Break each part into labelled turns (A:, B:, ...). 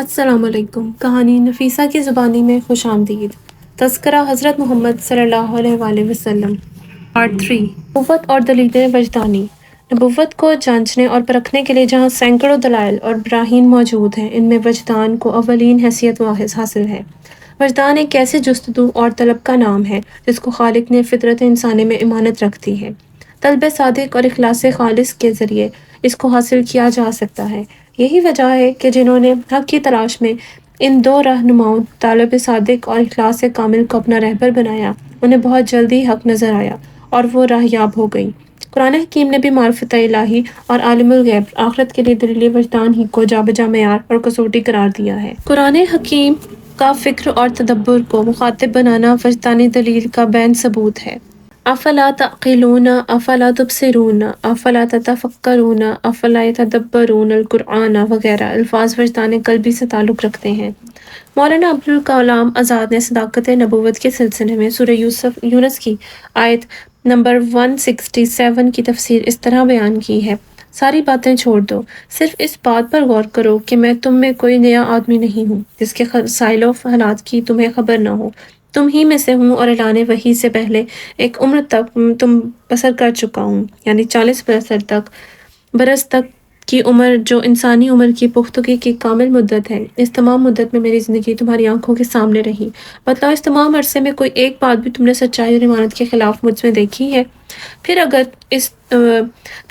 A: السلام علیکم۔ کہانی نفیسہ کی زبانی میں خوش آمدید۔ تذکرہ حضرت محمد صلی اللہ علیہ وآلہ وسلم۔ پارٹ 3، نبوت اور دلیلیں وجدانی۔ نبوت کو جانچنے اور پرکھنے کے لیے جہاں سینکڑوں دلائل اور براہین موجود ہیں، ان میں وجدان کو اولین حیثیت حاصل ہے۔ وجدان ایک ایسی جستجو اور طلب کا نام ہے جس کو خالق نے فطرت انسانی میں امانت رکھ دی ہے۔ طلب صادق اور اخلاص خالص کے ذریعے اس کو حاصل کیا جا سکتا ہے۔ یہی وجہ ہے کہ جنہوں نے حق کی تلاش میں ان دو رہنماؤں طالب صادق اور اخلاص کامل کو اپنا رہبر بنایا، انہیں بہت جلدی حق نظر آیا اور وہ راہیاب ہو گئیں۔ قرآن حکیم نے بھی معرفت الہی اور عالم الغیب آخرت کے لیے دلیل وجدان ہی کو جا بجا معیار اور کسوٹی قرار دیا ہے۔ قرآن حکیم کا فکر اور تدبر کو مخاطب بنانا وجدانی دلیل کا بین ثبوت ہے۔ افلا تعقلون افلا تبصرون افلا تتفکرون افلا یتدبرون القرآن وغیرہ الفاظ وجدان قلبی سے تعلق رکھتے ہیں۔ مولانا ابوالکلام آزاد نے صداقت نبوت کے سلسلے میں سورہ یونس کی آیت نمبر 167 کی تفسیر اس طرح بیان کی ہے: ساری باتیں چھوڑ دو، صرف اس بات پر غور کرو کہ میں تم میں کوئی نیا آدمی نہیں ہوں جس کے مسائل و حالات کی تمہیں خبر نہ ہو۔ تم ہی میں سے ہوں اور اعلان وحی سے پہلے ایک عمر تک تم بسر کر چکا ہوں، یعنی 40 برس تک کی عمر جو انسانی عمر کی پختگی کی کامل مدت ہے۔ اس تمام مدت میں میری زندگی تمہاری آنکھوں کے سامنے رہی۔ بتلاؤ اس تمام عرصے میں کوئی ایک بات بھی تم نے سچائی اور ایمانت کے خلاف مجھ میں دیکھی ہے؟ پھر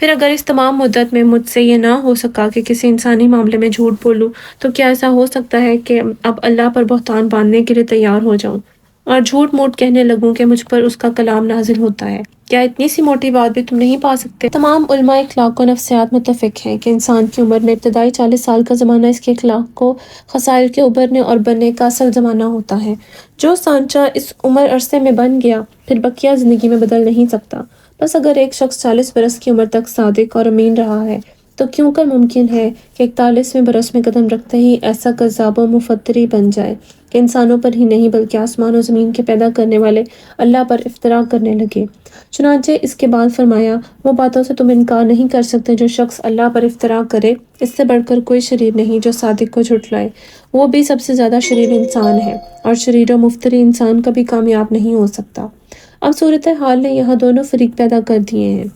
A: اگر اس تمام مدت میں مجھ سے یہ نہ ہو سکا کہ کسی انسانی معاملے میں جھوٹ بولوں، تو کیا ایسا ہو سکتا ہے کہ اب اللہ پر بہتان باندھنے کے لیے تیار ہو جاؤں اور جھوٹ موٹ کہنے لگوں کہ مجھ پر اس کا کلام نازل ہوتا ہے؟ کیا اتنی سی موٹی بات بھی تم نہیں پا سکتے؟ تمام علماء اخلاق و نفسیات متفق ہیں کہ انسان کی عمر میں ابتدائی 40 سال کا زمانہ اس کے اخلاق کو خسائل کے ابھرنے اور بننے کا اصل زمانہ ہوتا ہے۔ جو سانچہ اس عمر عرصے میں بن گیا پھر بقیہ زندگی میں بدل نہیں سکتا۔ بس اگر ایک شخص 40 برس کی عمر تک صادق اور امین رہا ہے تو کیوں کر ممکن ہے کہ 41ویں برس میں قدم رکھتے ہی ایسا کذاب و مفتری بن جائے کہ انسانوں پر ہی نہیں بلکہ آسمان و زمین کے پیدا کرنے والے اللہ پر افتراء کرنے لگے۔ چنانچہ اس کے بعد فرمایا: وہ باتوں سے تم انکار نہیں کر سکتے جو شخص اللہ پر افتراء کرے، اس سے بڑھ کر کوئی شریر نہیں جو صادق کو جھٹلائے۔ وہ بھی سب سے زیادہ شریر انسان ہے اور شریر و مفتری انسان کبھی کامیاب نہیں ہو سکتا۔ اب صورتحال نے یہاں دونوں فریق پیدا کر دیے ہیں۔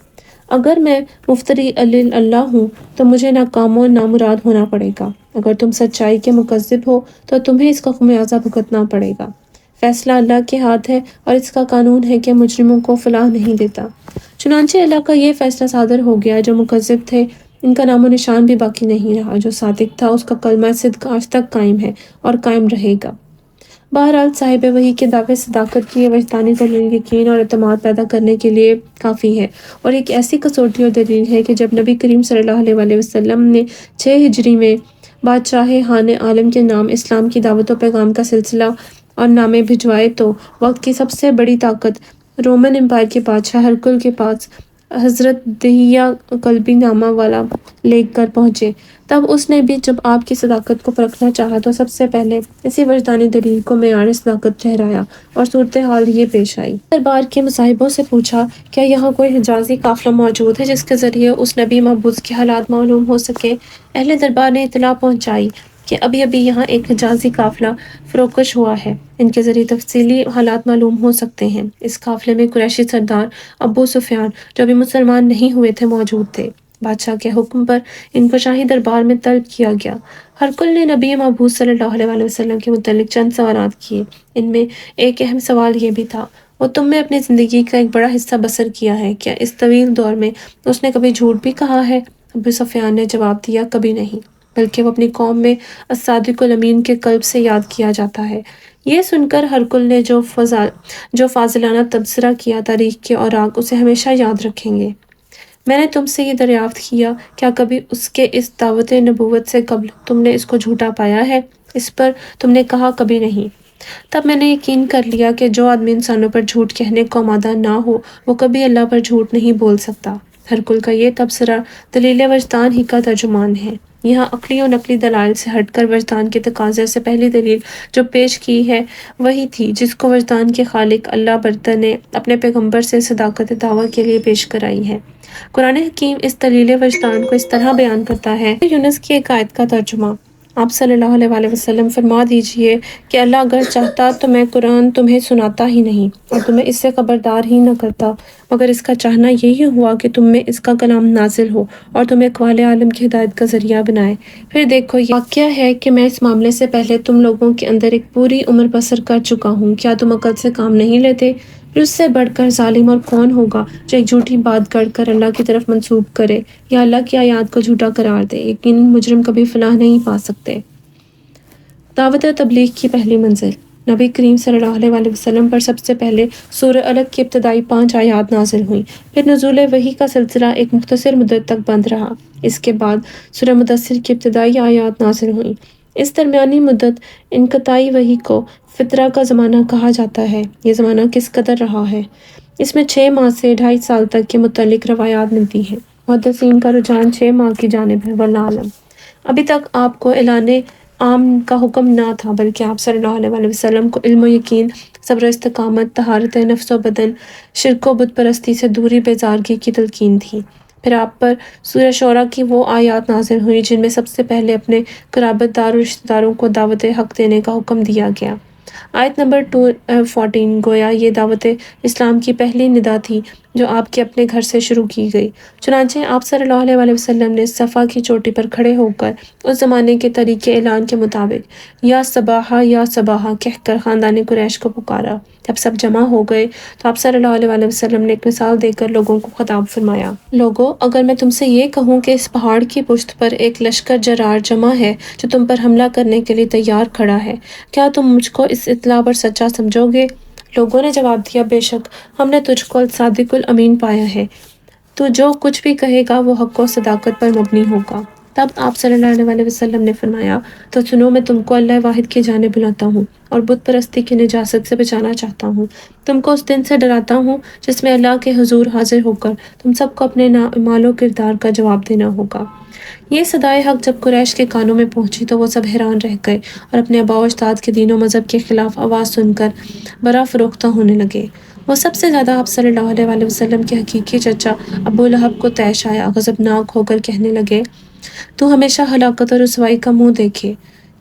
A: اگر میں مفتری اللہ ہوں تو مجھے ناکام و نامراد ہونا پڑے گا، اگر تم سچائی کے مکذب ہو تو تمہیں اس کا خمیازہ بھگتنا پڑے گا۔ فیصلہ اللہ کے ہاتھ ہے اور اس کا قانون ہے کہ مجرموں کو فلاح نہیں دیتا۔ چنانچہ اللہ کا یہ فیصلہ صادر ہو گیا: جو مکذب تھے ان کا نام و نشان بھی باقی نہیں رہا، جو صادق تھا اس کا کلمہ صدق آج تک قائم ہے اور قائم رہے گا۔ بہرحال صاحب وحی کے دعوے صداقت کی یہ وجدانی دلیل یقین اور اعتماد پیدا کرنے کے لیے کافی ہے، اور ایک ایسی کسوٹی اور دلیل ہے کہ جب نبی کریم صلی اللہ علیہ وسلم نے 6 ہجری میں بادشاہ خان عالم کے نام اسلام کی دعوت و پیغام کا سلسلہ اور نامے بھجوائے تو وقت کی سب سے بڑی طاقت رومن امپائر کے بادشاہ ہرقل کے پاس حضرت دہیہ کلبی نامہ والا لے کر پہنچے۔ تب اس نے بھی جب آپ کی صداقت کو پرکھنا چاہا تو سب سے پہلے اسی وجدانی دلیل کو معیار صداقت ٹھہرایا، اور صورتحال یہ پیش آئی۔ دربار کے مصاحبوں سے پوچھا: کیا یہاں کوئی حجازی قافلہ موجود ہے جس کے ذریعے اس نبی محبوب کے حالات معلوم ہو سکے؟ اہل دربار نے اطلاع پہنچائی کہ ابھی یہاں ایک حجازی قافلہ فروکش ہوا ہے، ان کے ذریعے تفصیلی حالات معلوم ہو سکتے ہیں۔ اس قافلے میں قریشی سردار ابو سفیان جو ابھی مسلمان نہیں ہوئے تھے موجود تھے۔ بادشاہ کے حکم پر ان کو شاہی دربار میں طلب کیا گیا۔ ہرقل نے نبی محبوب صلی اللہ علیہ وسلم کے متعلق چند سوالات کیے۔ ان میں ایک اہم سوال یہ بھی تھا: وہ تم میں اپنی زندگی کا ایک بڑا حصہ بسر کیا ہے، کیا اس طویل دور میں اس نے کبھی جھوٹ بھی کہا ہے؟ ابو سفیان نے جواب دیا: کبھی نہیں، بلکہ وہ اپنی قوم میں الصادق الامین کے قلب سے یاد کیا جاتا ہے۔ یہ سن کر ہرقل نے جو فاضلانہ تبصرہ کیا، تاریخ کے اوراق اسے ہمیشہ یاد رکھیں گے۔ میں نے تم سے یہ دریافت کیا: کیا کبھی اس کے اس دعوت نبوت سے قبل تم نے اس کو جھوٹا پایا ہے؟ اس پر تم نے کہا: کبھی نہیں۔ تب میں نے یقین کر لیا کہ جو آدمی انسانوں پر جھوٹ کہنے کو آمادہ نہ ہو وہ کبھی اللہ پر جھوٹ نہیں بول سکتا۔ ہرقل کا یہ تبصرہ دلیل وجدان ہی کا ترجمان ہے۔ یہاں عقلی و نقلی دلائل سے ہٹ کر وجدان کے تقاضے سے پہلی دلیل جو پیش کی ہے وہی تھی جس کو وجدان کے خالق اللہ برتر نے اپنے پیغمبر سے صداقت دعویٰ کے لیے پیش کرائی ہے۔ قرآن حکیم اس دلیل وجدان کو اس طرح بیان کرتا ہے: یونس کی ایک آیت کا ترجمہ: آپ صلی اللہ علیہ وسلم فرما دیجئے کہ اللہ اگر چاہتا تو میں قرآن تمہیں سناتا ہی نہیں اور تمہیں اس سے خبردار ہی نہ کرتا، مگر اس کا چاہنا یہی ہوا کہ تم میں اس کا کلام نازل ہو اور تمہیں اقوال عالم کی ہدایت کا ذریعہ بنائے۔ پھر دیکھو یہ واقعہ ہے کہ میں اس معاملے سے پہلے تم لوگوں کے اندر ایک پوری عمر بسر کر چکا ہوں، کیا تم عقل سے کام نہیں لیتے؟ پھر اس سے بڑھ کر ظالم اور کون ہوگا جو ایک جھوٹی بات گڑھ کر اللہ کی طرف منسوب کرے یا اللہ کی آیات کو جھوٹا قرار دے؟ یقیناً مجرم کبھی فلاح نہیں پا سکتے۔ دعوت تبلیغ کی پہلی منزل۔ نبی کریم صلی اللہ علیہ وسلم پر سب سے پہلے سورہ الگ کی ابتدائی 5 آیات نازل ہوئیں، پھر نزول وحی کا سلسلہ ایک مختصر مدت تک بند رہا۔ اس کے بعد سورہ مدثر کی ابتدائی آیات نازل ہوئیں۔ اس درمیانی مدت انقطاعی وحی کو فترہ کا زمانہ کہا جاتا ہے۔ یہ زمانہ کس قدر رہا ہے؟ اس میں 6 ماہ سے 2.5 سال تک کے متعلق روایات ملتی ہیں۔ محدثین کا رجحان 6 ماہ کی جانب ہے، واللہ اعلم۔ ابھی تک آپ کو اعلان عام کا حکم نہ تھا، بلکہ آپ صلی اللہ علیہ وسلم کو علم و یقین، صبر و استقامت، طہارت نفس و بدن، شرک و بت پرستی سے دوری، بیزارگی کی تلقین تھی۔ پھر آپ پر سورہ شعراء کی وہ آیات نازل ہوئی جن میں سب سے پہلے اپنے قرابت دار و رشتہ داروں کو دعوت حق دینے کا حکم دیا گیا۔ آیت نمبر 214 گویا یہ دعوت اسلام کی پہلی ندا تھی جو آپ کے اپنے گھر سے شروع کی گئی۔ چنانچہ آپ صلی اللہ علیہ وسلم نے صفا کی چوٹی پر کھڑے ہو کر اس زمانے کے طریقے اعلان کے مطابق یا صباحا یا صباحا کہہ کر خاندان قریش کو پکارا۔ جب سب جمع ہو گئے تو آپ صلی اللہ علیہ وسلم نے ایک مثال دے کر لوگوں کو خطاب فرمایا۔ لوگو، اگر میں تم سے یہ کہوں کہ اس پہاڑ کی پشت پر ایک لشکر جرار جمع ہے جو تم پر حملہ کرنے کے لیے تیار کھڑا ہے، کیا تم مجھ کو اس اطلاع پر سچا سمجھو گے؟ لوگوں نے جواب دیا، بے شک ہم نے تجھ کو صادق الامین پایا ہے، تو جو کچھ بھی کہے گا وہ حق و صداقت پر مبنی ہوگا۔ تب آپ صلی اللہ علیہ وسلم نے فرمایا، تو سنو، میں تم کو اللہ واحد کی جانب بلاتا ہوں اور بت پرستی کی نجاست سے بچانا چاہتا ہوں۔ تم کو اس دن سے ڈراتا ہوں جس میں اللہ کے حضور حاضر ہو کر تم سب کو اپنے اعمال و کردار کا جواب دینا ہوگا۔ یہ صدائے حق جب قریش کے کانوں میں پہنچی تو وہ سب حیران رہ گئے اور اپنے آباء و اجداد کے دین و مذہب کے خلاف آواز سن کر برا فروختہ ہونے لگے۔ وہ سب سے زیادہ آپ صلی اللہ علیہ وسلم کے حقیقی چچا ابو لہب کو طیش آیا، غضبناک ہو کر کہنے لگے، تو ہمیشہ ہلاکت اور رسوائی کا منہ دیکھے،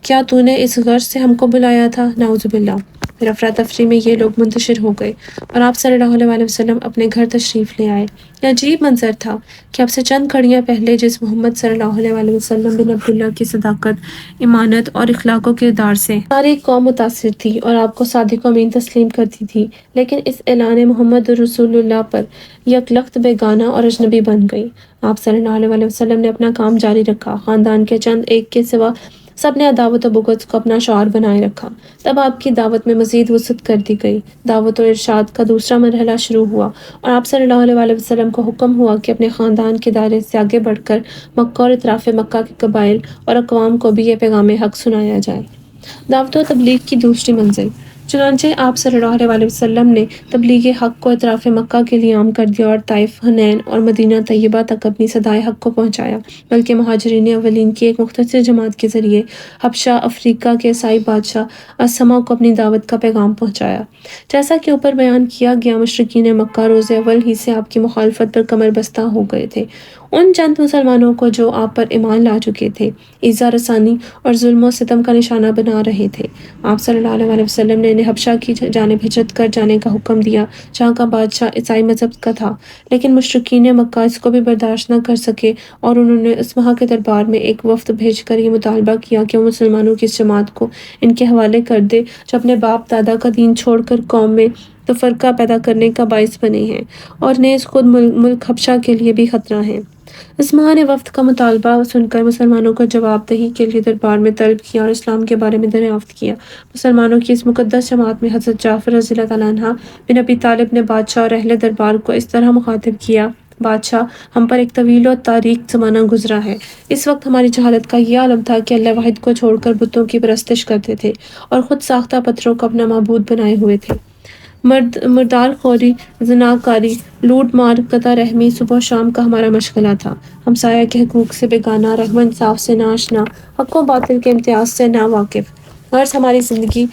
A: کیا تو نے اس غرض سے ہم کو بلایا تھا؟ نعوذ باللہ۔ پھر افراتفری میں یہ لوگ منتشر ہو گئے اور آپ صلی اللہ علیہ وسلم اپنے گھر تشریف لے آئے۔ یہ عجیب منظر تھا کہ اب سے چند گھڑیاں پہلے جس محمد صلی اللہ علیہ وسلم بن عبداللہ کی صداقت، ایمانت اور اخلاق و کردار سے ساری قوم متاثر تھی اور آپ کو صادق و امین تسلیم کرتی تھی، لیکن اس اعلان محمد رسول اللہ پر یک لخت بیگانہ اور اجنبی بن گئی۔ آپ صلی اللہ علیہ وسلم نے اپنا کام جاری رکھا، خاندان کے چند ایک کے سوا سب نے عداوت و بغض کو اپنا شعار بنائے رکھا۔ تب آپ کی دعوت میں مزید وسعت کر دی گئی۔ دعوت و ارشاد کا دوسرا مرحلہ شروع ہوا اور آپ صلی اللہ علیہ وسلم کو حکم ہوا کہ اپنے خاندان کے دائرے سے آگے بڑھ کر مکہ اور اطراف مکہ کے قبائل اور اقوام کو بھی یہ پیغام حق سنایا جائے۔ دعوت و تبلیغ کی دوسری منزل۔ چنانچہ آپ صلی اللہ علیہ وسلم نے تبلیغ حق کو اطراف مکہ کے لیے عام کر دیا اور طائف، حنین اور مدینہ طیبہ تک اپنی صدائے حق کو پہنچایا، بلکہ مہاجرین اولین کی ایک مختصر جماعت کے ذریعے حبشہ افریقہ کے عیسائی بادشاہ اسما کو اپنی دعوت کا پیغام پہنچایا۔ جیسا کہ اوپر بیان کیا گیا، مشرکین مکہ روز اول ہی سے آپ کی مخالفت پر کمر بستہ ہو گئے تھے۔ ان چند مسلمانوں کو جو آپ پر ایمان لا چکے تھے ایذا رسانی اور ظلم و ستم کا نشانہ بنا رہے تھے۔ آپ صلی اللہ علیہ وسلم نے انہیں حبشہ کی جانب ہجرت کر جانے کا حکم دیا جہاں کا بادشاہ عیسائی مذہب کا تھا، لیکن مشرکین مکہ اس کو بھی برداشت نہ کر سکے اور انہوں نے اسمہ کے دربار میں ایک وفد بھیج کر یہ مطالبہ کیا کہ وہ مسلمانوں کی اس جماعت کو ان کے حوالے کر دے جو اپنے باپ دادا کا دین چھوڑ کر قوم میں تفرقہ پیدا کرنے کا باعث بنے ہیں اور نیز خود ملک حبشہ کے لیے بھی خطرہ ہیں۔ اسمہ نے وفد کا مطالبہ سن کر مسلمانوں کو جواب دہی کے لیے دربار میں طلب کیا اور اسلام کے بارے میں دریافت کیا۔ مسلمانوں کی اس مقدس جماعت میں حضرت جعفر رضی اللہ تعالیٰ عنہ بن ابی طالب نے بادشاہ اور اہل دربار کو اس طرح مخاطب کیا، بادشاہ، ہم پر ایک طویل و تاریک زمانہ گزرا ہے۔ اس وقت ہماری جہالت کا یہ عالم تھا کہ اللہ واحد کو چھوڑ کر بتوں کی پرستش کرتے تھے اور خود ساختہ پتھروں کو اپنا معبود بنائے ہوئے تھے۔ مردار خوری، زناکاری، لوٹ مار، قطع رحمی صبح و شام کا ہمارا مشغلہ تھا۔ ہم سایہ کے حقوق سے بیگانہ، رحم و انصاف سے ناآشنا، حق و باطل کے امتیاز سے نا واقف، غرض ہماری زندگی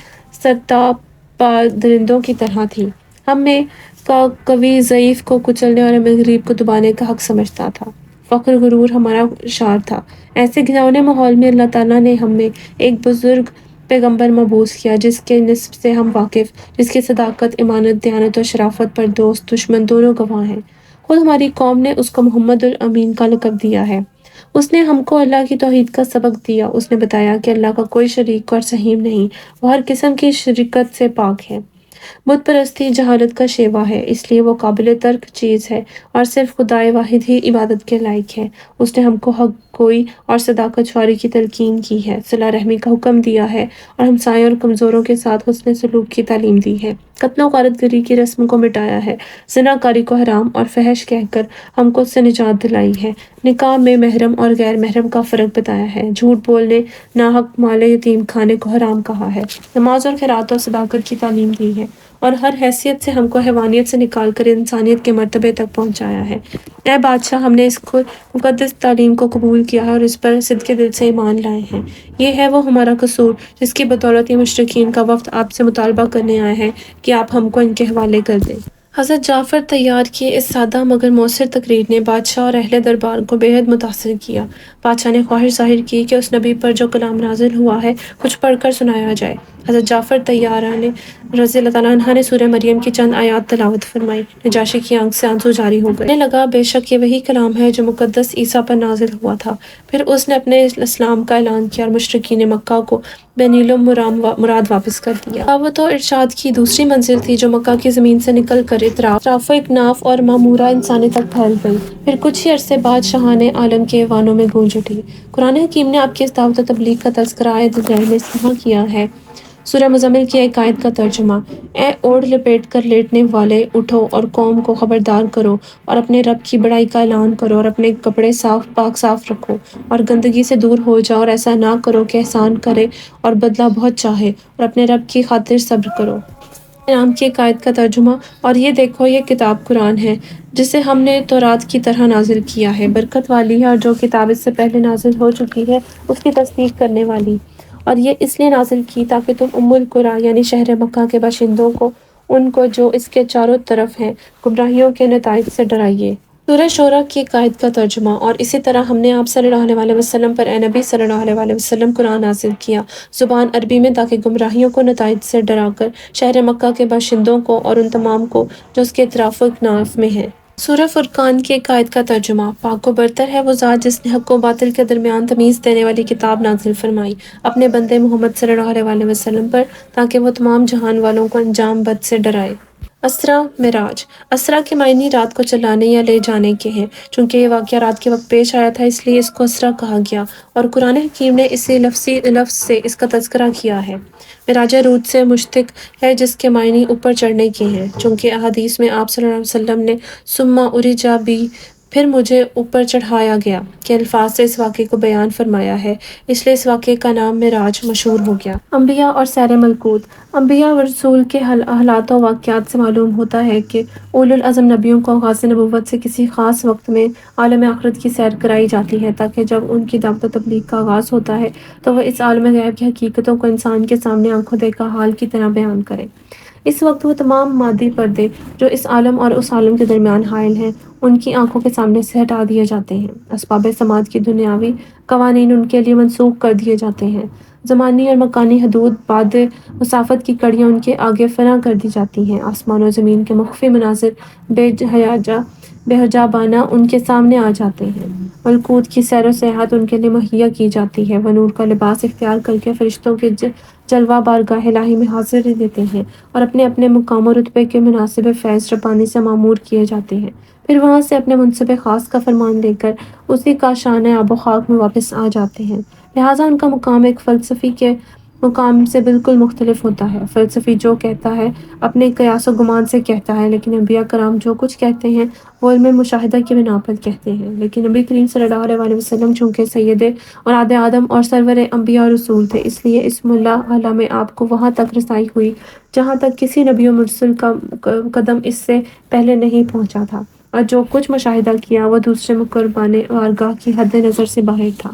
A: سرتاپ پا درندوں کی طرح تھی۔ ہم میں کا قوی ضعیف کو کچلنے اور امیر غریب کو دبانے کا حق سمجھتا تھا۔ فخر غرور ہمارا شعار تھا۔ ایسے گھناؤنے ماحول میں اللہ تعالیٰ نے ہمیں ایک بزرگ پیغمبر مبعوث کیا جس کے نسب سے ہم واقف، جس کی صداقت، ایمانت، دیانت اور شرافت پر دوست دشمن دونوں گواہ ہیں۔ خود ہماری قوم نے اس کو محمد الامین کا لقب دیا ہے۔ اس نے ہم کو اللہ کی توحید کا سبق دیا۔ اس نے بتایا کہ اللہ کا کوئی شریک اور سہیم نہیں، وہ ہر قسم کی شرکت سے پاک ہے۔ بت پرستی جہالت کا شیوا ہے، اس لیے وہ قابل ترک چیز ہے اور صرف خدائے واحد ہی عبادت کے لائق ہے۔ اس نے ہم کو حق گوئی اور صداقت شعاری کی تلقین کی ہے، صلہ رحمی کا حکم دیا ہے اور ہمسایوں اور کمزوروں کے ساتھ حسن سلوک کی تعلیم دی ہے، قتل و غارت گری کی رسم کو مٹایا ہے، زنا کاری کو حرام اور فحش کہہ کر ہم کو اس سے نجات دلائی ہے، نکاح میں محرم اور غیر محرم کا فرق بتایا ہے، جھوٹ بولنے، ناحق مال یتیم کھانے کو حرام کہا ہے، نماز اور خیرات اور صداقت کی تعلیم دی ہے اور ہر حیثیت سے ہم کو حیوانیت سے نکال کر انسانیت کے مرتبے تک پہنچایا ہے۔ اے بادشاہ، ہم نے اس کو مقدس تعلیم کو قبول کیا ہے اور اس پر صدق دل سے ایمان لائے ہیں۔ یہ ہے وہ ہمارا قصور جس کی بدولت یہ مشرکین کا وفد آپ سے مطالبہ کرنے آئے ہیں کہ آپ ہم کو ان کے حوالے کر دیں۔ حضرت جعفر طیار کی اس سادہ مگر مؤثر تقریر نے بادشاہ اور اہل دربار کو بے حد متاثر کیا۔ بادشاہ نے خواہش ظاہر کی کہ اس نبی پر جو کلام نازل ہوا ہے کچھ پڑھ کر سنایا جائے۔ حضرت جعفر طیار رضی اللہ تعالیٰ عنہ نے سورہ مریم کی چند آیات تلاوت فرمائی۔ نجاشی کی آنکھ سے آنسو جاری ہو گئے۔ کہنے لگا، بے شک یہ وہی کلام ہے جو مقدس عیسیٰ پر نازل ہوا تھا۔ پھر اس نے اپنے اسلام کا اعلان کیا اور مشرکین مکہ کو بے نیل و مراد واپس کر دیا۔ دعوت و ارشاد کی دوسری منزل تھی جو مکہ کی زمین سے نکل کر اطراف و اکناف اور معمورہ انسانی تک پھیل گئی۔ پھر کچھ ہی عرصے بعد شاہان عالم کے ایوانوں میں گونج اٹھی۔ قرآن حکیم نے آپ کی اس دعوت و تبلیغ کا تذکرہ آیت ذیل میں اس طرح کیا ہے۔ سورہ مزمل کی ایک آیت کا ترجمہ: اے اوڑھ لپیٹ کر لیٹنے والے، اٹھو اور قوم کو خبردار کرو اور اپنے رب کی بڑائی کا اعلان کرو اور اپنے کپڑے صاف رکھو اور گندگی سے دور ہو جاؤ اور ایسا نہ کرو کہ احسان کرے اور بدلہ بہت چاہے اور اپنے رب کی خاطر صبر کرو۔ نام کی ایک آیت کا ترجمہ: اور یہ دیکھو، یہ کتاب قرآن ہے جسے ہم نے تورات کی طرح نازل کیا ہے، برکت والی ہے اور جو کتاب اس سے پہلے نازل ہو چکی ہے اس کی تصدیق کرنے والی، اور یہ اس لیے نازل کی تاکہ تم ام القریٰ یعنی شہر مکہ کے باشندوں کو، ان کو جو اس کے چاروں طرف ہیں، گمراہیوں کے نتائج سے ڈرائیے۔ سورہ شعراء کی ایک آیت کا ترجمہ: اور اسی طرح ہم نے آپ صلی اللہ علیہ وسلم پر، اے نبی صلی اللہ علیہ وسلم، قرآن نازل کیا زبان عربی میں تاکہ گمراہیوں کو نتائج سے ڈرا کر شہر مکہ کے باشندوں کو اور ان تمام کو جو اس کے اطراف و اکناف میں ہیں۔ سورہ فرقان کی ایک آیت کا ترجمہ: پاک و برتر ہے وہ ذات جس نے حق و باطل کے درمیان تمیز دینے والی کتاب نازل فرمائی اپنے بندے محمد صلی اللہ علیہ وسلم پر تاکہ وہ تمام جہان والوں کو انجام بد سے ڈرائے۔ اسرا معراج: اسرا کے معنی رات کو چلانے یا لے جانے کے ہیں۔ چونکہ یہ واقعہ رات کے وقت پیش آیا تھا اس لیے اس کو اسرا کہا گیا اور قرآن حکیم نے اسی لفظ سے اس کا تذکرہ کیا ہے۔ معراج عروج سے مشتق ہے جس کے معنی اوپر چڑھنے کے ہیں، چونکہ احادیث میں آپ صلی اللہ علیہ وسلم نے ثم عرج بی، پھر مجھے اوپر چڑھایا گیا کے الفاظ سے اس واقعے کو بیان فرمایا ہے، اس لیے اس واقعے کا نام معراج مشہور ہو گیا۔ انبیاء اور سیر ملکوت: انبیاء و رسول کے حالات و واقعات سے معلوم ہوتا ہے کہ اولو العزم نبیوں کو آغاز نبوت سے کسی خاص وقت میں عالم آخرت کی سیر کرائی جاتی ہے تاکہ جب ان کی دعوت و تبلیغ کا آغاز ہوتا ہے تو وہ اس عالم غیب کی حقیقتوں کو انسان کے سامنے آنکھوں دیکھا حال کی طرح بیان کریں۔ اس وقت وہ تمام مادی پردے جو اس عالم اور اس عالم کے درمیان حائل ہیں ان کی آنکھوں کے سامنے سے ہٹا دیے جاتے ہیں۔ اسباب سماعت کی دنیاوی قوانین ان کے لیے منسوخ کر دیے جاتے ہیں۔ زمانی اور مکانی حدود، بعد مسافت کی کڑیاں ان کے آگے فنا کر دی جاتی ہیں۔ آسمان و زمین کے مخفی مناظر بے حجابانہ ان کے سامنے آ جاتے ہیں۔ ملکوت کی سیر و سیاحت ان کے لیے مہیا کی جاتی ہے۔ وہ نور کا لباس اختیار کر کے فرشتوں کے جلوہ بارگاہ الہی میں حاضری دیتے ہیں اور اپنے اپنے مقام و رتبے کے مناسب فیض ربانی سے معمور کیے جاتے ہیں، پھر وہاں سے اپنے منصب خاص کا فرمان لے کر اسی کا شان آب و خاک میں واپس آ جاتے ہیں۔ لہٰذا ان کا مقام ایک فلسفی کے مقام سے بالکل مختلف ہوتا ہے۔ فلسفی جو کہتا ہے اپنے قیاس و گمان سے کہتا ہے، لیکن انبیاء کرام جو کچھ کہتے ہیں وہ علم مشاہدہ کی بنا پر کہتے ہیں۔ لیکن نبی کریم صلی اللہ علیہ وسلم چونکہ سید اولاد آدم اور سرور انبیاء اور رسول تھے، اس لیے اس اللہ اعلیٰ میں آپ کو وہاں تک رسائی ہوئی جہاں تک کسی نبی و مرسل کا قدم اس سے پہلے نہیں پہنچا تھا، اور جو کچھ مشاہدہ کیا وہ دوسرے مقربان بارگاہ کی حد نظر سے باہر تھا۔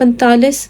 A: 45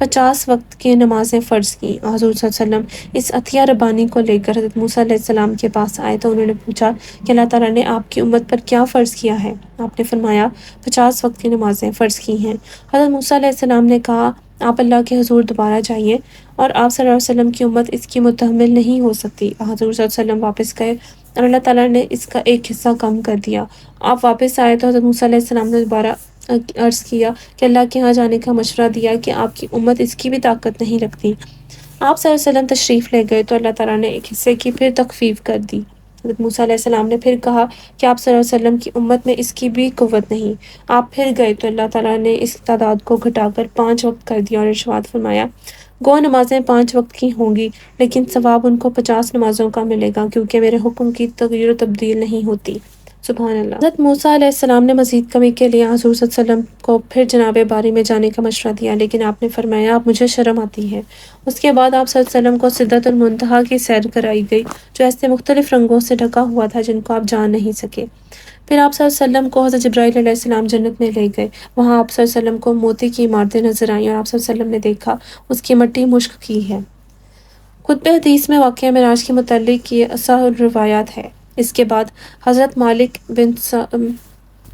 A: 50 وقت کی نمازیں فرض کیں۔ حضور صلی اللہ علیہ وسلم اس عطیہ ربانی کو لے کر حضرت موسیٰ علیہ السلام کے پاس آئے تو انہوں نے پوچھا کہ اللہ تعالیٰ نے آپ کی امت پر کیا فرض کیا ہے؟ آپ نے فرمایا 50 وقت کی نمازیں فرض کی ہیں۔ حضرت موسیٰ علیہ السلام نے کہا آپ اللہ کے حضور دوبارہ جائیے اور آپ صلی اللہ علیہ وسلم کی امت اس کی متحمل نہیں ہو سکتی۔ حضور صلی اللہ علیہ وسلم واپس گئے اور اللہ تعالیٰ نے اس کا ایک حصہ کم کر دیا۔ آپ واپس آئے تو حضرت موسیٰ علیہ السلام نے دوبارہ عرض کیا کہ اللہ کے ہاں جانے کا مشورہ دیا کہ آپ کی امت اس کی بھی طاقت نہیں رکھتی۔ آپ صلی اللہ علیہ وسلم تشریف لے گئے تو اللہ تعالیٰ نے ایک حصے کی پھر تخفیف کر دی۔ حضرت موسیٰ علیہ السلام نے پھر کہا کہ آپ صلی اللہ علیہ وسلم کی امت میں اس کی بھی قوت نہیں۔ آپ پھر گئے تو اللہ تعالیٰ نے اس تعداد کو گھٹا کر 5 وقت کر دیا اور ارشاد فرمایا گو نمازیں 5 وقت کی ہوں گی لیکن ثواب ان کو 50 نمازوں کا ملے گا کیونکہ میرے حکم کی تغیر و تبدیل نہیں ہوتی۔ سبحان اللہ۔ حضرت موسیٰ علیہ السلام نے مزید کمی کے لیے حضور صلی اللہ علیہ وسلم کو پھر جناب باری میں جانے کا مشورہ دیا لیکن آپ نے فرمایا اب مجھے شرم آتی ہے۔ اس کے بعد آپ صلی اللہ علیہ وسلم کو سدرۃ المنتہا کی سیر کرائی گئی جو ایسے مختلف رنگوں سے ڈھکا ہوا تھا جن کو آپ جان نہیں سکے۔ پھر آپ صلی اللہ علیہ وسلم کو حضرت جبرائیل علیہ السلام جنت میں لے گئے۔ وہاں آپ صلی اللہ علیہ وسلم کو موتی کی عمارتیں نظر آئیں اور آپ صلی اللہ علیہ وسلم نے دیکھا اس کی مٹی مشک کی ہے۔ خطبہ حدیث میں واقعہ معراج کے متعلق یہ اصح الروایات ہے۔ اس کے بعد حضرت مالک بن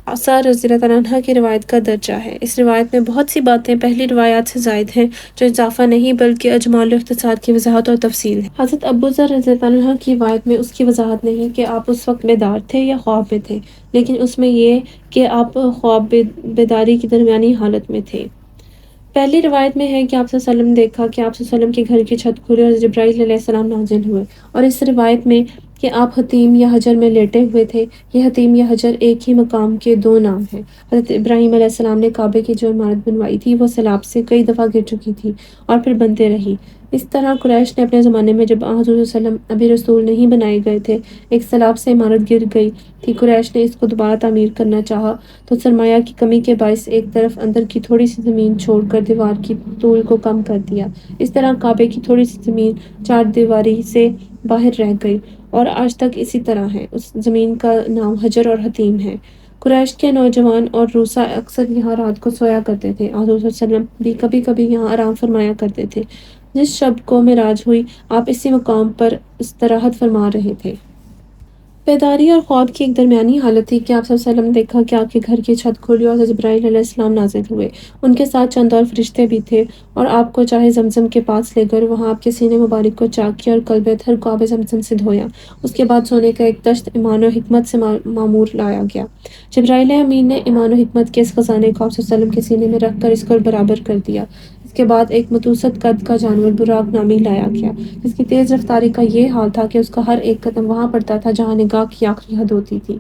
A: عصا رضی اللہ عنہ کی روایت کا درجہ ہے۔ اس روایت میں بہت سی باتیں پہلی روایات سے زائد ہیں جو اضافہ نہیں بلکہ اجمال و اختصار کی وضاحت اور تفصیل ہے۔ حضرت ابو ذر رضی اللہ عنہ کی روایت میں اس کی وضاحت نہیں کہ آپ اس وقت بیدار تھے یا خواب میں تھے لیکن اس میں یہ کہ آپ خواب بیداری کی درمیانی حالت میں تھے۔ پہلی روایت میں ہے کہ آپ صلی اللہ علیہ وسلم نے دیکھا کہ آپ صلی اللہ علیہ وسلم کے گھر کی چھت کھلی اور جبرائیل علیہ السلام نازل ہوئے، اور اس روایت میں کہ آپ حتیم یا حجر میں لیٹے ہوئے تھے۔ یہ حتیم یا حجر ایک ہی مقام کے 2 نام ہیں۔ حضرت ابراہیم علیہ السلام نے کعبے کی جو عمارت بنوائی تھی وہ سیلاب سے کئی دفعہ گر چکی تھی اور پھر بنتے رہی۔ اس طرح قریش نے اپنے زمانے میں جب حضور صلی اللہ علیہ وسلم ابھی رسول نہیں بنائے گئے تھے ایک سیلاب سے عمارت گر گئی تھی۔ قریش نے اس کو دوبارہ تعمیر کرنا چاہا تو سرمایہ کی کمی کے باعث ایک طرف اندر کی تھوڑی سی زمین چھوڑ کر دیوار کی طول کو کم کر دیا۔ اس طرح کعبے کی تھوڑی سی زمین 4 دیواری سے باہر رہ گئی اور آج تک اسی طرح ہے۔ اس زمین کا نام حجر اور حتیم ہے۔ قریش کے نوجوان اور روسا اکثر یہاں رات کو سویا کرتے تھے۔ حضور صلی اللہ علیہ وسلم بھی کبھی کبھی یہاں آرام فرمایا کرتے تھے۔ جس شب کو معراج ہوئی آپ اسی مقام پر استراحت فرما رہے تھے۔ بیداری اور خواب کی ایک درمیانی حالت تھی کہ آپ صلی اللہ علیہ وسلم نے دیکھا کہ آپ کے گھر کی چھت کھلی اور جبرائیل علیہ السلام نازل ہوئے۔ ان کے ساتھ چند اور فرشتے بھی تھے اور آپ کو چاہے زمزم کے پاس لے کر وہاں آپ کے سینے مبارک کو چاک کیا اور قلب اطہر کو آب زمزم سے دھویا۔ اس کے بعد سونے کا ایک تشت ایمان و حکمت سے معمور لایا گیا۔ جبرائیل امین نے ایمان و حکمت کے اس خزانے کو آپ صلی اللہ علیہ وسلم کے سینے میں رکھ کر اس کو برابر کر دیا۔ اس کے بعد ایک متوسط قد کا جانور براق نامی لایا گیا جس کی تیز رفتاری کا یہ حال تھا کہ اس کا ہر ایک قدم وہاں پڑتا تھا جہاں نگاہ کی آخری حد ہوتی تھی۔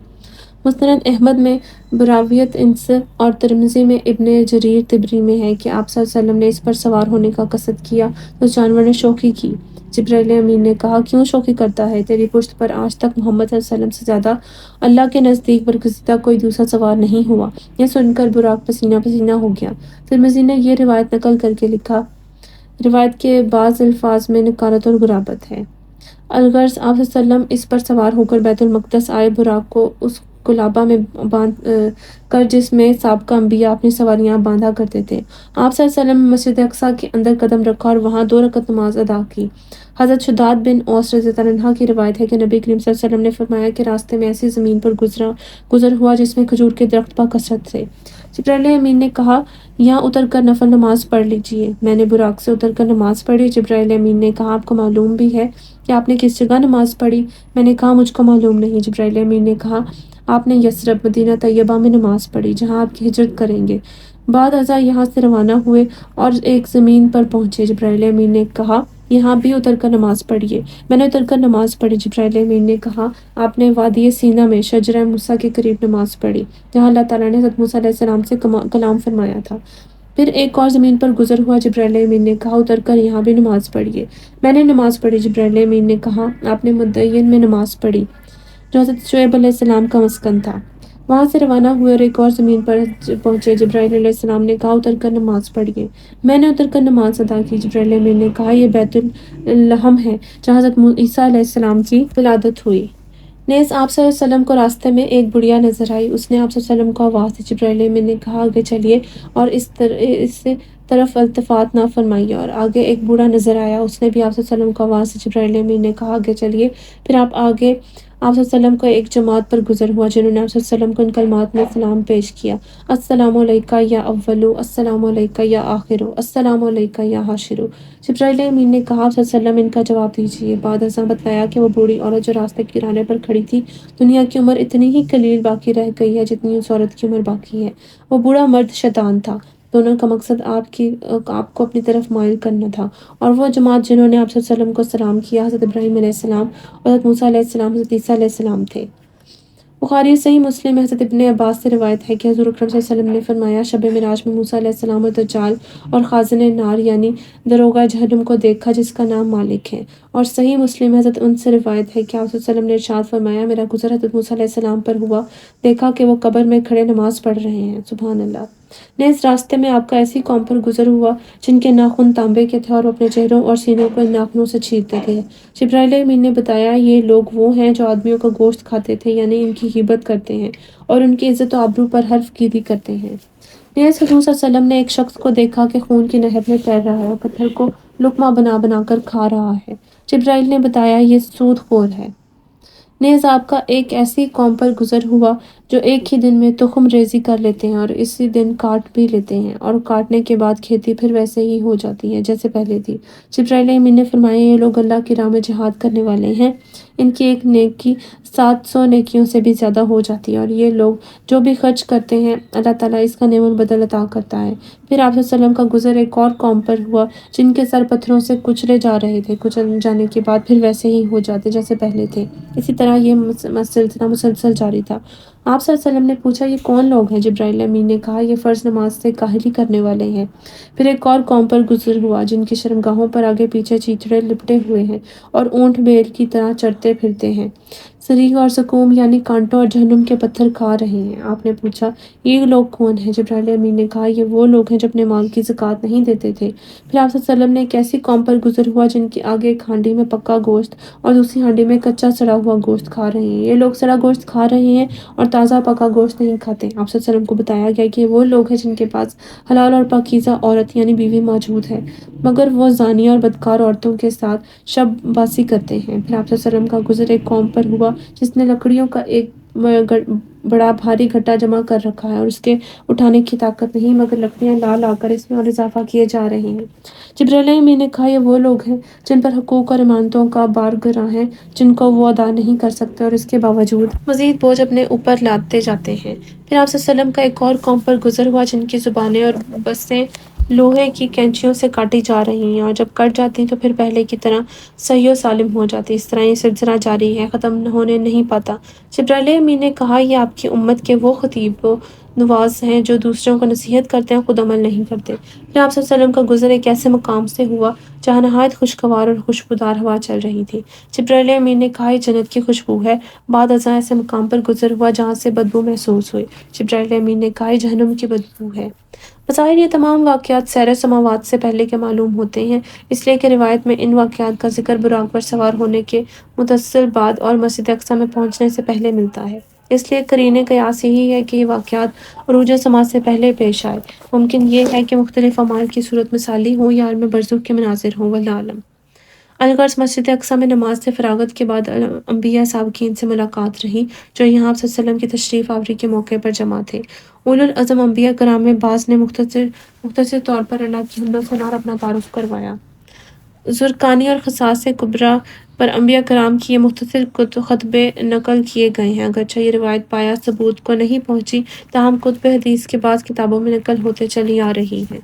A: مسند احمد میں براویت انس اور ترمذی میں ابن جریر طبری میں ہے کہ آپ صلی اللہ علیہ وسلم نے اس پر سوار ہونے کا قصد کیا تو اس جانور نے شوخی کی۔ جبرائیل امین نے کہا کیوں شوخی کرتا ہے؟ تیری پشت پر آج تک محمد صلی اللہ علیہ وسلم سے زیادہ اللہ کے نزدیک برگزیدہ کوئی دوسرا سوار نہیں ہوا۔ یہ سن کر براق پسینہ پسینہ ہو گیا۔ ترمذی نے یہ روایت نقل کر کے لکھا روایت کے بعض الفاظ میں نکارت اور غرابت ہے۔ الغرض آپ صلی اللہ علیہ وسلم اس پر سوار ہو کر بیت المقدس آئے۔ براق کو اس کلابہ میں باندھ کر جس میں سابقہ انبیاء اپنی سواریاں باندھا کرتے تھے۔ آپ صلی اللہ علیہ وسلم مسجد اقصیٰ کے اندر قدم رکھا اور وہاں 2 رکعت نماز ادا کی۔ حضرت شداد بن اوس رضی اللہ عنہ کی روایت ہے کہ نبی کریم صلی اللہ علیہ وسلم نے فرمایا کہ راستے میں ایسی زمین پر گزر ہوا جس میں کھجور کے درخت بکثرت تھے۔ جبرائیل امین نے کہا یہاں اتر کر نفل نماز پڑھ لیجئے۔ میں نے براق سے اتر کر نماز پڑھی۔ جبرائیل امین نے کہا آپ کو معلوم بھی ہے کہ آپ نے کس جگہ نماز پڑھی؟ میں نے کہا مجھ کو معلوم نہیں۔ جبرائیل امین نے کہا آپ نے یثرب مدینہ طیبہ میں نماز پڑھی جہاں آپ کی ہجرت کریں گے۔ بعد ازاں یہاں سے روانہ ہوئے اور ایک زمین پر پہنچے۔ جبرائیل امین نے کہا یہاں بھی اتر کر نماز پڑھیے۔ میں نے اتر کر نماز پڑھی۔ جبرائیل امین نے کہا آپ نے وادی سینا میں شجرہ موسیٰ کے قریب نماز پڑھی جہاں اللہ تعالیٰ نے حضرت موسیٰ علیہ السلام سے کلام فرمایا تھا۔ پھر ایک اور زمین پر گزر ہوا۔ جبرائیل امین نے کہا اتر کر یہاں بھی نماز پڑھیے۔ میں نے نماز پڑھی۔ جبرائیل امین نے کہا آپ نے مدین میں نماز پڑھی جو حضرت شعیب علیہ السلام کا مسکن تھا۔ وہاں سے روانہ ہوئے اور ایک اور زمین پر پہنچے۔ جبرائیل علیہ السلام نے کہا اتر کر نماز پڑھیے۔ میں نے اتر کر نماز ادا کی۔ جبرائیل امین نے کہا یہ بیت الحم ہے جہاں حضرت عیسیٰ علیہ السلام کی ولادت ہوئی۔ نیز آپ صلی اللہ علیہ وسلم کو راستے میں ایک بڑھیا نظر آئی۔ اس نے آپ صلی اللہ علیہ وسلم کو آواز دی۔ جبرائیل امین نے کہا آگے چلیے اور اس طرف التفات نہ فرمائیے۔ اور آگے ایک بوڑھا نظر آیا، اس نے بھی آپ صلی اللہ علیہ وسلم کو آواز سے جبرائیل امین نے کہا آگے چلیے۔ پھر آپ آگے آپ صلی اللہ علیہ وسلم کو ایک جماعت پر گزر ہوا جنہوں نے آپ صلی اللہ علیہ وسلم کو ان کلمات میں سلام پیش کیا، السلام علیکہ یا اولو، السلام علیکہ یا آخرو، السلام علیکہ یا حاشرو۔ جبرائیل امین نے کہا آپ صلی اللہ علیہ وسلم ان کا جواب دیجیے۔ بعد ازاں بتلایا کہ وہ بوڑھی عورت جو راستے کے کنارے پر کھڑی تھی، دنیا کی عمر اتنی ہی قلیل باقی رہ گئی ہے جتنی اس عورت کی عمر باقی ہے۔ وہ بوڑھا مرد شیطان تھا، دونوں کا مقصد آپ کو اپنی طرف مائل کرنا تھا۔ اور وہ جماعت جنہوں نے آپ صلی اللہ علیہ وسلم کو سلام کیا، حضرت ابراہیم علیہ السلام، حضرت موسیٰ علیہ السلام، حضرت عیسیٰ علیہ السلام تھے۔ بخاری صحیح مسلم میں حضرت ابن عباس سے روایت ہے کہ حضور اکرم صلی اللہ علیہ وسلم نے فرمایا، شب معراج میں موسیٰ علیہ السلام اور دجال اور خازن نار یعنی داروغہ جہنم کو دیکھا جس کا نام مالک ہے۔ اور صحیح مسلم میں حضرت ان سے روایت ہے کہ آپ صلی اللہ علیہ وسلم نے ارشاد فرمایا، میرا گزر حضرت موسیٰ علیہ السلام پر ہوا، دیکھا کہ وہ قبر میں کھڑے نماز پڑھ رہے ہیں، سبحان اللہ۔ نیز راستے میں آپ کا ایسی قوم پر گزر ہوا جن کے ناخن تانبے کے تھے اور وہ اپنے چہروں اور سینوں کو ان ناخنوں سے چیرتے تھے۔ جبرائیل امین نے بتایا یہ لوگ وہ ہیں جو آدمیوں کا گوشت کھاتے تھے، یعنی ان کی غیبت کرتے ہیں اور ان کی عزت و آبرو پر حلف گیری کرتے ہیں۔ نیز حضور صلی اللہ علیہ وسلم نے ایک شخص کو دیکھا کہ خون کی نہر میں تیر رہا ہے اور پتھر کو لقمہ بنا بنا کر کھا رہا ہے۔ جبرائیل نے بتایا یہ سود خور ہے۔ نیز آپ کا ایک ایسی قوم پر گزر ہوا جو ایک ہی دن میں تخم ریزی کر لیتے ہیں اور اسی دن کاٹ بھی لیتے ہیں، اور کاٹنے کے بعد کھیتی پھر ویسے ہی ہو جاتی ہے جیسے پہلے تھی۔ جبرائیل امین نے فرمایا یہ لوگ اللہ کی راہ میں جہاد کرنے والے ہیں، ان کی ایک نیکی 700 نیکیوں سے بھی زیادہ ہو جاتی ہے، اور یہ لوگ جو بھی خرچ کرتے ہیں اللہ تعالیٰ اس کا نعم البدل عطا کرتا ہے۔ پھر آپ صلی اللہ علیہ وسلم کا گزر ایک اور قوم پر ہوا جن کے سر پتھروں سے کچلے جا رہے تھے، کچل جانے کے بعد پھر ویسے ہی ہو جاتے جیسے پہلے تھے۔ اسی طرح یہ سلسلہ مسلسل جاری تھا۔ آپ صلی اللہ علیہ وسلم نے پوچھا یہ کون لوگ ہیں؟ جبرائیل امین نے کہا یہ فرض نماز سے کاہلی کرنے والے ہیں۔ پھر ایک اور قوم پر گزر ہوا جن کی شرمگاہوں پر آگے پیچھے چیچڑے لپٹے ہوئے ہیں اور اونٹ بیل کی طرح چرتے پھرتے ہیں، سریغ اور سقوم یعنی کانٹوں اور جہنم کے پتھر کھا رہے ہیں۔ آپ نے پوچھا یہ لوگ کون ہیں؟ جبرائیل امین نے کہا یہ وہ لوگ ہیں جو اپنے مال کی زکوٰۃ نہیں دیتے تھے۔ پھر آپ صلی اللہ علیہ وسلم نے ایک ایسی قوم پر گزر ہوا جن کی آگے ایک ہانڈی میں پکا گوشت اور دوسری ہانڈی میں کچا سڑا ہوا گوشت کھا رہے ہیں۔ یہ لوگ سڑا گوشت کھا رہے ہیں اور تازہ پکا گوشت نہیں کھاتے۔ آپ صلی اللہ علیہ وسلم کو بتایا گیا کہ یہ وہ لوگ ہیں جن کے پاس حلال اور پاکیزہ عورت یعنی بیوی موجود ہے، مگر وہ زانیہ اور بدکار عورتوں کے ساتھ شب باسی کرتے ہیں۔ پھر آپ صلی اللہ علیہ وسلم کا گزر ایک قوم پر ہوا جس نے لکڑیوں کا ایک بڑا بھاری گھٹا جمع کر رکھا ہے اور اس کے اٹھانے کی طاقت نہیں، مگر لکڑیاں لا لا کر اس میں اور اضافہ کیے جا رہے ہیں۔ جبرائیل امین نے کہا یہ وہ لوگ ہیں جن پر حقوق اور امانتوں کا بار گراں ہے جن کو وہ ادا نہیں کر سکتے اور اس کے باوجود مزید بوجھ اپنے اوپر لادتے جاتے ہیں۔ پھر آپ صلی اللہ علیہ وسلم کا ایک اور قوم پر گزر ہوا جن کی زبانیں اور بسیں لوہے کی کینچیوں سے کاٹی جا رہی ہیں، اور جب کٹ جاتی تو پھر پہلے کی طرح صحیح و سالم ہو جاتی۔ اس طرح یہ سلسلہ جاری ہے، ختم ہونے نہیں پاتا۔ جبرائیل امین نے کہا یہ آپ کی امت کے وہ خطیب و نواز ہیں جو دوسروں کو نصیحت کرتے ہیں، خود عمل نہیں کرتے۔ پھر آپ صلی اللہ علیہ وسلم کا گزر ایک ایسے مقام سے ہوا جہاں نہایت خوشگوار اور خوشبودار ہوا چل رہی تھی۔ جبرائیل امین نے کہا یہ جنت کی خوشبو ہے۔ بعد ازاں ایسے مقام پر گزر ہوا جہاں سے بدبو محسوس ہوئی۔ جبرائیل امین نے کہا یہ جہنم کی بدبو ہے۔ بظاہر یہ تمام واقعات سیر سماوات سے پہلے کے معلوم ہوتے ہیں، اس لیے کہ روایت میں ان واقعات کا ذکر براق پر سوار ہونے کے متصل بعد اور مسجد اقصیٰ میں پہنچنے سے پہلے ملتا ہے۔ اس لیے قرینِ قیاس یہی ہے کہ یہ واقعات عروج سما سے پہلے پیش آئے۔ ممکن یہ ہے کہ مختلف اعمال کی صورت مثالی ہوں یا عالم برزخ کے مناظر ہوں، واللہ اعلم۔ الغرض مسجد اقصیٰ میں نماز سے فراغت کے بعد انبیاء سابقین سے ملاقات رہی جو یہاں آپ صلی اللہ علیہ وسلم کی تشریف آوری کے موقع پر جمع تھے۔ اولو العزم انبیاء کرام میں بعض نے مختصر طور پر اللہ کی حمد و ثنا اور اپنا تعارف کروایا۔ زرقانی اور خصائص کبریٰ پر انبیاء کرام کی یہ مختصر خطبے نقل کیے گئے ہیں، اگرچہ یہ روایت پایہ ثبوت کو نہیں پہنچی، تاہم کتب حدیث کے بعض کتابوں میں نقل ہوتے چلی آ رہی ہے۔